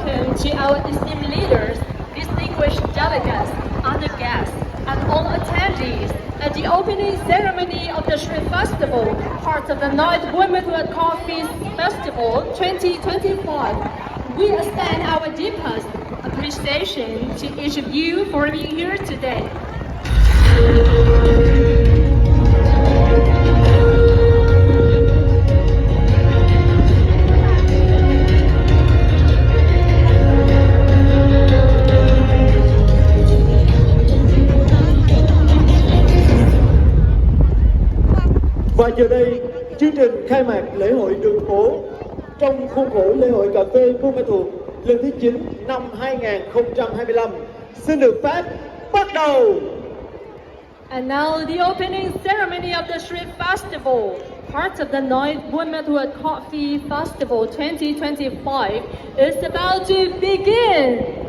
welcome to our esteemed leaders, distinguished delegates, other guests, and all attendees at the opening ceremony of the Shrimp Festival, part of the Night Womenhood Coffee Festival 2025. We extend our deepest appreciation to each of you for being here today. Và giờ đây, chương trình khai mạc lễ hội đường phố trong khuôn khổ lễ hội cà phê Buôn Ma Thuột lần thứ 9 năm 2025 xin được phép bắt đầu. And now the opening ceremony of the Shrimp Festival, part of the 9th Womenhood Coffee Festival 2025, is about to begin.